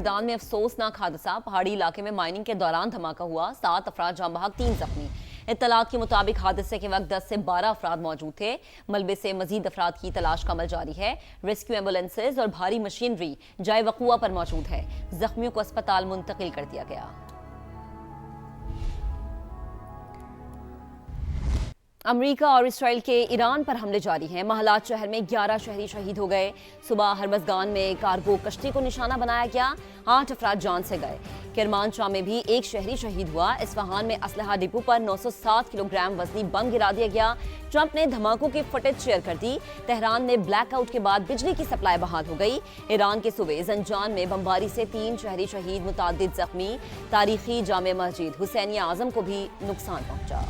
ہردان میں افسوسناک حادثہ، پہاڑی علاقے میں مائننگ کے دوران دھماکہ ہوا، 7 افراد جاں بحق 3 زخمی۔ اطلاعات کے مطابق حادثے کے وقت 10 سے 12 افراد موجود تھے۔ ملبے سے مزید افراد کی تلاش کا عمل جاری ہے۔ ریسکیو ایمبولینسز اور بھاری مشینری جائے وقوع پر موجود ہے۔ زخمیوں کو اسپتال منتقل کر دیا گیا۔ امریکہ اور اسرائیل کے ایران پر حملے جاری ہیں۔ محلات شہر میں 11 شہری شہید ہو گئے۔ صبح ہرمزگان میں کارگو کشتی کو نشانہ بنایا گیا، 8 افراد جان سے گئے۔ کرمانشاہ میں بھی 1 شہری شہید ہوا۔ اصفہان میں اسلحہ ڈپو پر 907 کلو گرام وزنی بم گرا دیا گیا۔ ٹرمپ نے دھماکوں کی فوٹیج شیئر کر دی۔ تہران میں بلیک آؤٹ کے بعد بجلی کی سپلائی بحال ہو گئی۔ ایران کے صوبے زنجان میں بمباری سے 3 شہری شہید، متعدد زخمی۔ تاریخی جامع مسجد حسینیہ اعظم کو بھی نقصان پہنچا۔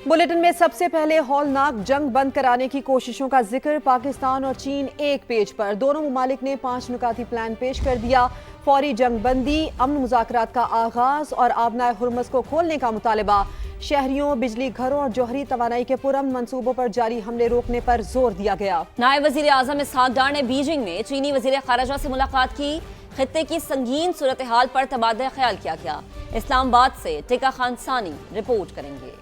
بلیٹن میں سب سے پہلے ہولناک جنگ بند کرانے کی کوششوں کا ذکر، پاکستان اور چین ایک پیج پر۔ دونوں ممالک نے 5 نکاتی پلان پیش کر دیا۔ فوری جنگ بندی، امن مذاکرات کا آغاز اور آبنائے ہرمز کو کھولنے کا مطالبہ۔ شہریوں، بجلی گھروں اور جوہری توانائی کے پرامن منصوبوں پر جاری حملے روکنے پر زور دیا گیا۔ نائب وزیر اعظم اسحاق ڈار نے بیجنگ میں چینی وزیر خارجہ سے ملاقات کی۔ خطے کی سنگین صورتحال پر تبادلہ خیال کیا گیا۔ اسلام آباد سے ٹکا خان ثانی رپورٹ کریں گے۔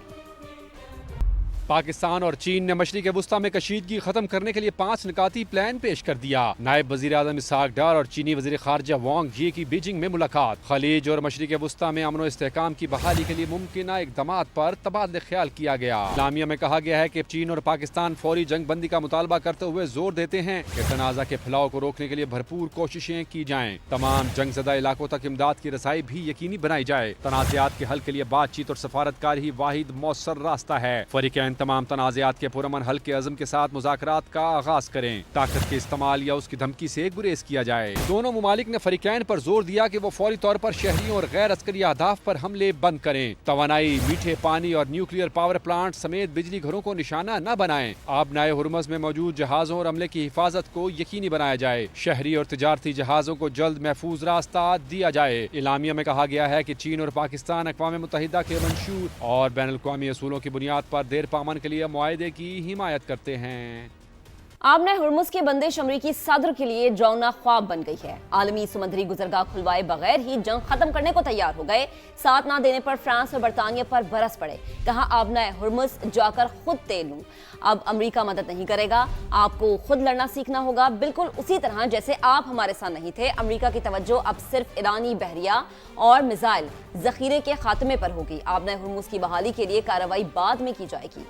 پاکستان اور چین نے مشرق وسطیٰ میں کشیدگی ختم کرنے کے لیے 5 نکاتی پلان پیش کر دیا۔ نائب وزیر اعظم اسحاق ڈار اور چینی وزیر خارجہ وانگ یی کی بیجنگ میں ملاقات۔ خلیج اور مشرق وسطیٰ میں امن و استحکام کی بحالی کے لیے ممکنہ اقدامات پر تبادلہ خیال کیا گیا۔ اعلامیہ میں کہا گیا ہے کہ چین اور پاکستان فوری جنگ بندی کا مطالبہ کرتے ہوئے زور دیتے ہیں کہ تنازع کے پھیلاؤ کو روکنے کے لیے بھرپور کوششیں کی جائیں۔ تمام جنگ زدہ علاقوں تک امداد کی رسائی بھی یقینی بنائی جائے۔ تنازعات کے حل کے لیے بات چیت اور سفارتکاری ہی واحد مؤثر راستہ ہے۔ فریقین تمام تنازعات کے پرامن حل کے عزم کے ساتھ مذاکرات کا آغاز کریں۔ طاقت کے استعمال یا اس کی دھمکی سے گریز کیا جائے۔ دونوں ممالک نے فریقین پر زور دیا کہ وہ فوری طور پر شہریوں اور غیر عسکری اہداف پر حملے بند کریں۔ توانائی، میٹھے پانی اور نیوکلیئر پاور پلانٹ سمیت بجلی گھروں کو نشانہ نہ بنائیں۔ آبنائے ہرمز میں موجود جہازوں اور عملے کی حفاظت کو یقینی بنایا جائے۔ شہری اور تجارتی جہازوں کو جلد محفوظ راستہ دیا جائے۔ اعلامیہ میں کہا گیا ہے کہ چین اور پاکستان اقوام متحدہ کے منشور اور بین الاقوامی اصولوں کی بنیاد پر دیر پامن کے لیے معاہدے کی حمایت کرتے ہیں۔ آبنائے ہرمز کی بندش امریکی صدر کے لیے ڈراؤنا خواب بن گئی ہے۔ عالمی سمندری گزرگاہ کھلوائے بغیر ہی جنگ ختم کرنے کو تیار ہو گئے۔ ساتھ نہ دینے پر فرانس اور برطانیہ پر برس پڑے۔ کہا آبنائے ہرمز جا کر خود تیل لوں۔ اب امریکہ مدد نہیں کرے گا، آپ کو خود لڑنا سیکھنا ہوگا، بالکل اسی طرح جیسے آپ ہمارے ساتھ نہیں تھے۔ امریکہ کی توجہ اب صرف ایرانی بحریہ اور میزائل ذخیرے کے خاتمے پر ہوگی۔ آبنائے ہرمز کی بحالی کے لیے کارروائی بعد میں کی جائے گی۔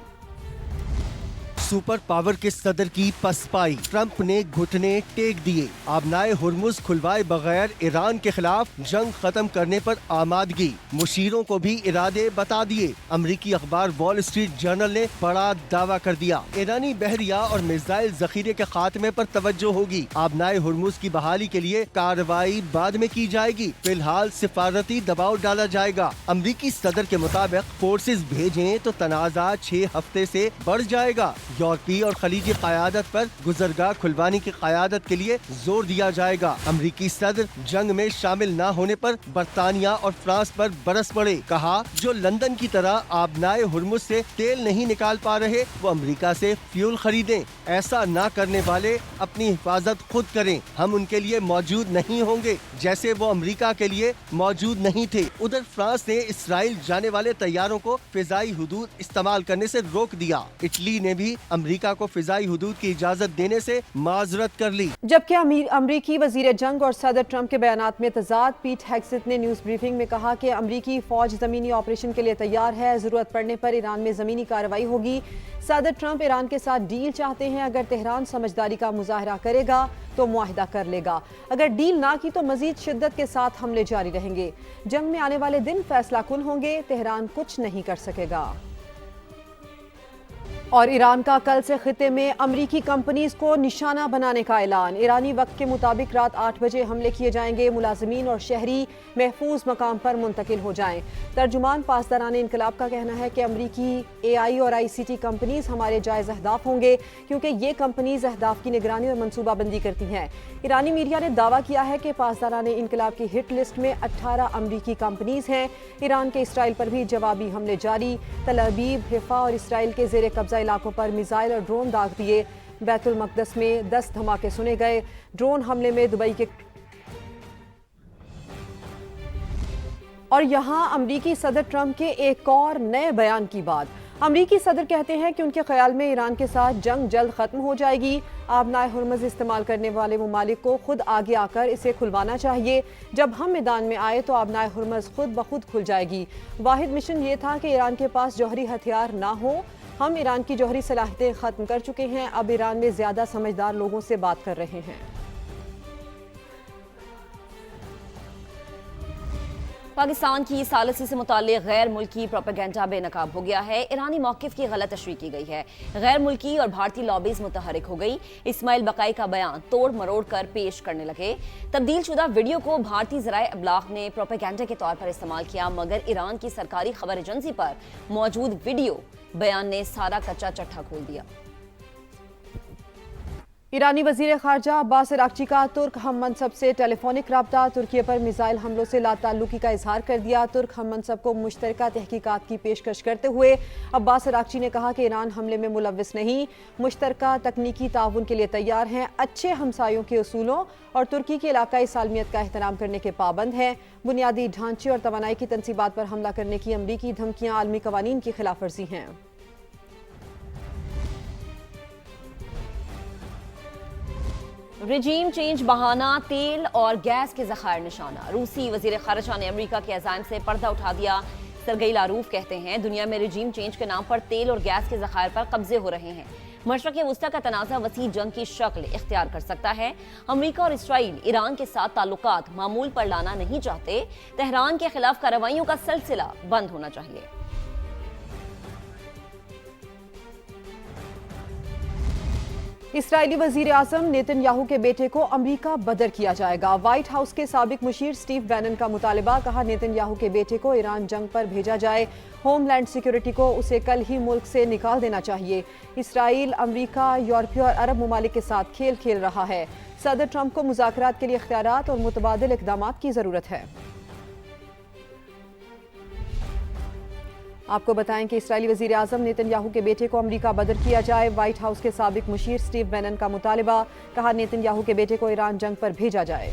سپر پاور کے صدر کی پسپائی، ٹرمپ نے گھٹنے ٹیک دیے۔ آبنائے ہرمز کھلوائے بغیر ایران کے خلاف جنگ ختم کرنے پر آمادگی، مشیروں کو بھی ارادے بتا دیے۔ امریکی اخبار وال اسٹریٹ جرنل نے بڑا دعویٰ کر دیا، ایرانی بحریہ اور میزائل ذخیرے کے خاتمے پر توجہ ہوگی۔ آبنائے ہرمز کی بحالی کے لیے کارروائی بعد میں کی جائے گی، فی الحال سفارتی دباؤ ڈالا جائے گا۔ امریکی صدر کے مطابق فورسز بھیجیں تو تنازع 6 ہفتے سے بڑھ جائے گا۔ یورپی اور خلیجی قیادت پر گزرگاہ کھلوانے کی قیادت کے لیے زور دیا جائے گا۔ امریکی صدر جنگ میں شامل نہ ہونے پر برطانیہ اور فرانس پر برس پڑے۔ کہا جو لندن کی طرح آبنائے ہرمز سے تیل نہیں نکال پا رہے وہ امریکہ سے فیول خریدیں۔ ایسا نہ کرنے والے اپنی حفاظت خود کریں، ہم ان کے لیے موجود نہیں ہوں گے جیسے وہ امریکہ کے لیے موجود نہیں تھے۔ ادھر فرانس نے اسرائیل جانے والے طیاروں کو فضائی حدود استعمال کرنے سے روک دیا۔ اٹلی نے بھی امریکہ کو فضائی حدود کی اجازت دینے سے معذرت کر لی۔ جبکہ امریکی وزیر جنگ اور صدر ٹرمپ کے بیانات میں تضاد، پیٹ ہیگسیت نے نیوز بریفنگ میں کہا کہ امریکی فوج زمینی آپریشن کے لیے تیار ہے، ضرورت پڑنے پر ایران میں زمینی کارروائی ہوگی۔ صدر ٹرمپ ایران کے ساتھ ڈیل چاہتے ہیں، اگر تہران سمجھداری کا مظاہرہ کرے گا تو معاہدہ کر لے گا، اگر ڈیل نہ کی تو مزید شدت کے ساتھ حملے جاری رہیں گے۔ جنگ میں آنے والے دن فیصلہ کن ہوں گے، تہران کچھ نہیں کر سکے گا۔ اور ایران کا کل سے خطے میں امریکی کمپنیز کو نشانہ بنانے کا اعلان۔ ایرانی وقت کے مطابق رات 8 بجے حملے کیے جائیں گے، ملازمین اور شہری محفوظ مقام پر منتقل ہو جائیں۔ ترجمان پاسداران انقلاب کا کہنا ہے کہ امریکی AI اور ICT کمپنیز ہمارے جائز اہداف ہوں گے کیونکہ یہ کمپنیز اہداف کی نگرانی اور منصوبہ بندی کرتی ہیں۔ ایرانی میڈیا نے دعویٰ کیا ہے کہ پاسداران انقلاب کی ہٹ لسٹ میں 18 امریکی کمپنیز ہیں۔ ایران کے اسرائیل پر بھی جوابی حملے جاری، تل ابیب، حیفا اور اسرائیل کے زیر قبضہ علاقوں پر میزائل اور ڈرون داغ دیے۔ बैतुल मक़दस में 10 धमाके सुने गए। ड्रोन हमले में दुबई के और यहाँ अमरीकी सदर ट्रंप के एक और नए बयान की बात। अमरीकी सदर कहते हैं कि उनके ख्याल में ईरान के साथ जंग जल्द खत्म हो जाएगी। आबनाए हुर्मुज़ इस्तेमाल करने वाले ममालिक को खुद आगे आकर इसे खुलवाना चाहिए। जब हम मैदान में आए तो आबनाए हुर्मुज़ खुद ब खुद खुल जाएगी। वाहिद मिशन ये था कि ईरान के पास जौहरी हथियार ना हो। हम ईरान की जौहरी सलाहियतें ख़त्म कर चुके हैं। अब ईरान में ज़्यादा समझदार लोगों से बात कर रहे हैं। पाकिस्तान की सालिसी से मुताल्लिक़ गैर मुल्की प्रोपेगेंडा बेनकाब हो गया है। ईरानी मौक़िफ़ की गलत तशरीह की गई है। गैर मुल्की और भारतीय लॉबीज़ मुतहरिक हो गई। इस्माइल बकाई का बयान तोड़ मरोड़ कर पेश करने लगे। तब्दील शुदा वीडियो को भारतीय ज़राए अबलाग ने प्रोपेगेंडा के तौर पर इस्तेमाल किया, मगर ईरान की सरकारी खबर एजेंसी पर मौजूद वीडियो बयान ने सारा कच्चा चट्ठा खोल दिया। ईरानी वज़ीर ख़ारजा अब्बास अराग़ची का तुर्क हम मनसब से टेलीफोनिक रब्ता। तुर्की पर मिसाइल हमलों से लाताल्लुकी का इजहार कर दिया। तुर्क हम मनसब को मुश्तरका तहकीकात की पेशकश करते हुए अब्बास अराग़ची ने कहा कि ईरान हमले में मुलव्विस नहीं, मुश्तरका तकनीकी ताउन के लिए तैयार हैं, अच्छे हमसायों के उसूलों और तुर्की की इलाकाई सालमियत का एहतराम करने के पाबंद हैं। बुनियादी ढांचे और तवानाई की तनसीबात पर हमला करने की अमरीकी धमकियाँ आलमी कवानीन की खिलाफ वर्जी हैं। रिजीम चेंज बहाना, तेल और गैस के ज़खायर निशाना। रूसी वज़ीर ख़ारजा ने अमेरिका के अज़ाइम से पर्दा उठा दिया। सरगई लारूफ कहते हैं दुनिया में रिजीम चेंज के नाम पर तेल और गैस के ज़खायर पर कब्जे हो रहे हैं। मशरक़ वस्ता का तनाज़ा वसी जंग की शक्ल इख्तियार कर सकता है। अमेरिका और इसराइल ईरान के साथ ताल्लुकात मामूल पर लाना नहीं चाहते। तेहरान के खिलाफ कार्रवाइयों का सिलसिला बंद होना चाहिए। इसराइली वज़ीर आज़म नेतन्याहू के बेटे को अमरीका बदर किया जाएगा। व्हाइट हाउस के साबिक मुशीर स्टीव बैनन का मुतालबा। कहा नेतन्याहू के बेटे को ईरान जंग पर भेजा जाए। होमलैंड सिक्योरिटी को उसे कल ही मुल्क से निकाल देना चाहिए। इसराइल अमरीका, यूरोपीय और अरब ममालिक के साथ खेल खेल रहा है। सदर ट्रंप को मुज़ाकरात के लिए इख्तियारात और मुतबादिल इक़दामात की ज़रूरत है। आपको बताएं कि इसराइली वज़ीर आज़म नेतन्याहू के बेटे को अमरीका बदर किया जाए। व्हाइट हाउस के साबिक मुशीर स्टीव बैनन का मुतालबा। कहा नेतन्याहू के बेटे को ईरान जंग पर भेजा जाए।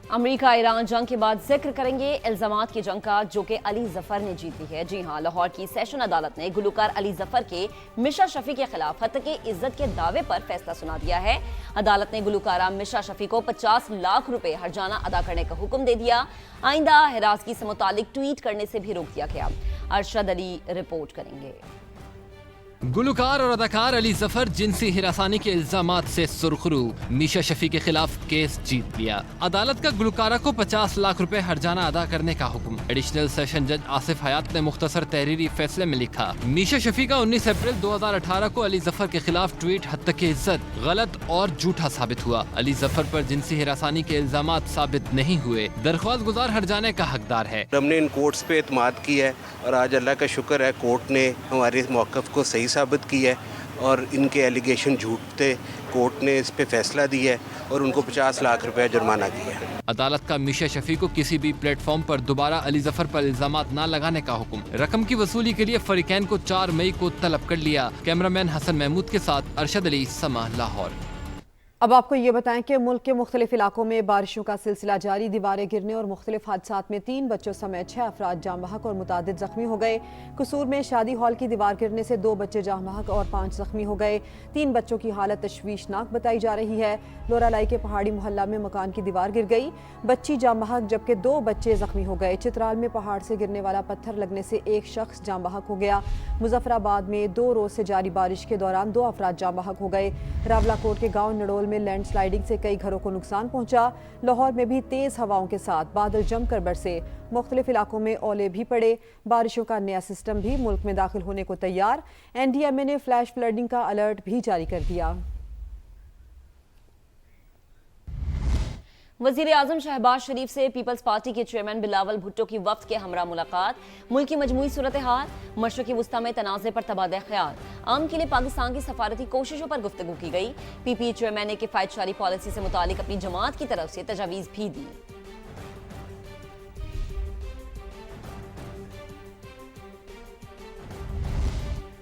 अमेरिका ईरान जंग के बाद जिक्र करेंगे इल्जामात की जंग का, जो कि अली जफर ने जीत ली है। जी हां, लाहौर की सेशन अदालत ने गुलकार अली जफर के मिशा शफी के खिलाफ हत्या इज्जत के दावे पर फैसला सुना दिया है। अदालत ने गुलकारा मिशा शफी को 50 लाख रुपए हर्जाना अदा करने का हुक्म दे दिया। आइंदा हिरासगी से मुतालिक ट्वीट करने से भी रोक दिया गया। अरशद अली रिपोर्ट करेंगे। गुलकार और अदाकार अली जफर जिनसी हिरासानी के इल्जामात से सुरखरू। मीशा शफी के खिलाफ केस जीत लिया। अदालत का गुलकारा को 50 लाख रुपए हर्जाना अदा करने का हुक्म। एडिशनल सेशन जज आसिफ हयात ने मुख्तसर तहरीरी फैसले में लिखा, मीशा शफी का 19 अप्रैल 2018 को अली जफर के खिलाफ ट्वीट हत्या की इज्जत गलत और झूठा साबित हुआ। अली जफर पर जिनसी हिरासानी के इल्जामात साबित नहीं हुए। दरख्वास्त गुजार हर्जाने का हकदार है। हमने इन कोर्ट्स पे एतमाद की है और आज अल्लाह का शुक्र है कोर्ट ने हमारे इस मौक़िफ़ को सही साबित की है और इनके एलिगेशन झूठ थे। कोर्ट ने इस पे फैसला दिया है और उनको 50 लाख रुपए जुर्माना किया है। अदालत का मीशा शफी को किसी भी प्लेटफॉर्म पर दोबारा अली जफर पर इल्जामात न लगाने का हुक्म। रकम की वसूली के लिए फरीकैन को 4 मई को तलब कर लिया। कैमरामैन हसन महमूद के साथ अरशद अली, समा, लाहौर। अब आपको ये बताएं कि मुल्क के मुख्तलिफ इलाकों में बारिशों का सिलसिला जारी। दीवारें गिरने और मुख्तलिफ हादसात में 3 बच्चों समेत 6 अफराद जाम बहक और मुतादिद जख्मी हो गए। कसूर में शादी हॉल की दीवार गिरने से 2 बच्चे जाम बहक और 5 जख्मी हो गए। 3 बच्चों की हालत तशवीशनाक बताई जा रही है। लोरालाई के पहाड़ी मोहल्ला में मकान की दीवार गिर गई, बच्ची जाम बहक जबकि 2 बच्चे जख्मी हो गए। चित्राल में पहाड़ से गिरने वाला पत्थर लगने से 1 शख्स जाम बहक हो गया। मुजफ्फराबाद में 2 रोज से जारी बारिश के दौरान 2 अफराद जाम बहक हो गए। रावलाकोट के गाँव नडोल में लैंड स्लाइडिंग से कई घरों को नुकसान पहुंचा। लाहौर में भी तेज हवाओं के साथ बादल जमकर बरसे। मुख्तलिफ इलाकों में ओले भी पड़े। बारिशों का नया सिस्टम भी मुल्क में दाखिल होने को तैयार। NDMA ने फ्लैश फ्लडिंग का अलर्ट भी जारी कर दिया। वज़ीर आज़म शहबाज शरीफ से पीपल्स पार्टी के चेयरमैन बिलावल भुट्टो की वफ्द के हमरा मुलाकात। मुल्क की मजमूई सूरत हाल, मशरक़ी वस्ता में तनाज़े पर तबादला ख्याल, आम के लिए पाकिस्तान की सफारती कोशिशों पर गुफ्तगू की गई। PPE चेयरमैन ने किफ़ायतशारी पॉलिसी से मुतालिक अपनी जमात की तरफ से तजावीज़ भी दी।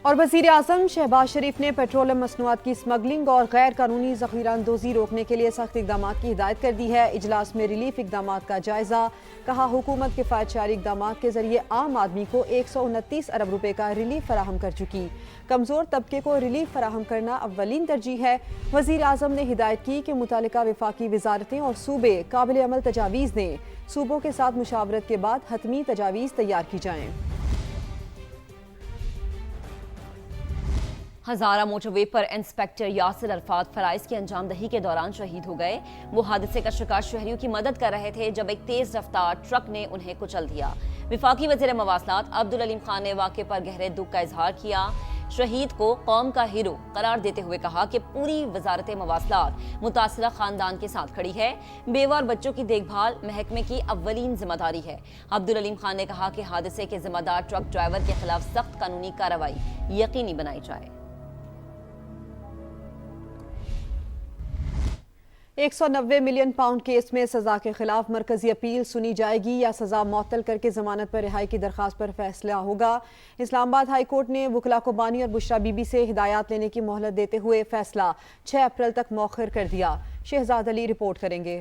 और वज़ीर आज़म शहबाज शरीफ ने पेट्रोलियम मसनूआत की स्मगलिंग और गैर कानूनी ज़ख़ीरा अंदोज़ी रोकने के लिए सख्त इक़दाम की हिदायत कर दी है। इजलास में रिलीफ इक़दाम का जायज़ा। कहा हुकूमत किफ़ायतशारी इक़दाम के ज़रिए आम आदमी को 129 अरब रुपए का रिलीफ फराहम कर चुकी। कमज़ोर तबके को रिलीफ फराहम करना अव्वलीन तरजीह है। वज़ीर आज़म ने हिदायत की कि मुतालिका वफाकी वज़ारतें और सूबे काबिल अमल तजावीज़ दें। सूबों के साथ मुशावरत के बाद हतमी तजावीज़ तैयार की जाएँ। हज़ारा मोटरवे पर इंस्पेक्टर यासिर अरफात फराइज की अंजामदही के दौरान शहीद हो गए। वो हादसे का शिकार शहरियों की मदद कर रहे थे जब एक तेज रफ्तार ट्रक ने उन्हें कुचल दिया। विफाकी वज़ीर मवासलात अब्दुल अलीम खान ने वाक़े पर गहरे दुख का इजहार किया। शहीद को कौम का हीरो करार देते हुए कहा कि पूरी वजारत मवासलात मुतासिरा खानदान के साथ खड़ी है। बेवा और बच्चों की देखभाल महकमे की अव्वलीन जिम्मेदारी है। अब्दुल अलीम खान ने कहा कि हादसे के जिम्मेदार ट्रक ड्राइवर के खिलाफ सख्त कानूनी कार्रवाई यकीनी बनाई जाए। 190 मिलियन पाउंड केस में सजा के खिलाफ मरकजी अपील सुनी जाएगी या सजा मुअत्तल करके जमानत पर रिहाई की दरखास्त पर फैसला होगा। इस्लामाबाद हाई कोर्ट ने वकला को बानी और बुशरा बीबी से हिदायत लेने की मोहलत देते हुए फैसला 6 अप्रैल तक मौखर कर दिया। शहजाद अली रिपोर्ट करेंगे।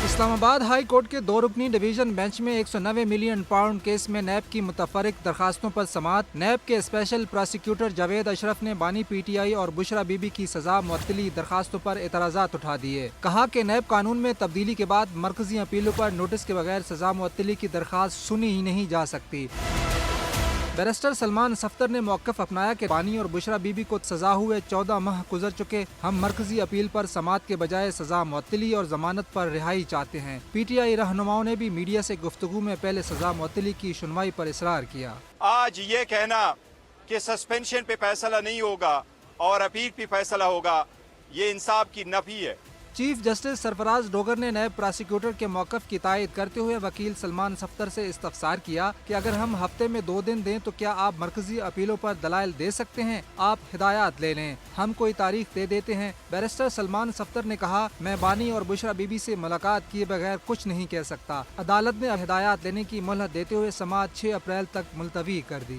इस्लामाबाद हाई कोर्ट के 2 रुकनी डिवीजन बेंच में 190 मिलियन पाउंड केस में नैब की मुतफरिक दरखास्तों पर समाअत। नैब के स्पेशल प्रोसिक्यूटर जावेद अशरफ ने बानी PTI और बुशरा बीबी की सजा मुअत्तली दरखास्तों पर एतराज़ात उठा दिए। कहा कि नैब कानून में तब्दीली के बाद मरकजी अपीलों पर नोटिस के बगैर सजा मुअत्तली की दरखास्त सुनी ही नहीं जा सकती। बैरिस्टर सलमान सफ्तर ने मौक़िफ़ अपनाया कि बानी और बुशरा बीबी को सजा हुए 14 माह गुजर चुके। हम मरकजी अपील पर समाअत के बजाय सजा मुअत्तली और जमानत पर रिहाई चाहते हैं। PTI रहनुमाओं ने भी मीडिया से गुफ्तगू में पहले सजा मुअत्तली की सुनवाई पर इसरार किया। आज ये कहना कि सस्पेंशन पे फैसला नहीं होगा और अपील पे फैसला होगा, ये इंसाफ की नफी है। चीफ जस्टिस सरफराज डोगर ने नैब प्रोसिक्यूटर के मौक़िफ़ की तायद करते हुए वकील सलमान सफ्तर से इस्तफसार किया कि अगर हम हफ्ते में 2 दिन दें तो क्या आप मरकजी अपीलों पर दलाइल दे सकते हैं? आप हिदायत ले लें, हम कोई तारीख दे देते हैं। बैरिस्टर सलमान सफ्तर ने कहा, मैं बानी और बुशरा बीबी से मुलाकात किए बगैर कुछ नहीं कह सकता। अदालत ने हिदायत लेने की मोहलत देते हुए समाअत 6 अप्रैल तक मुलतवी कर दी।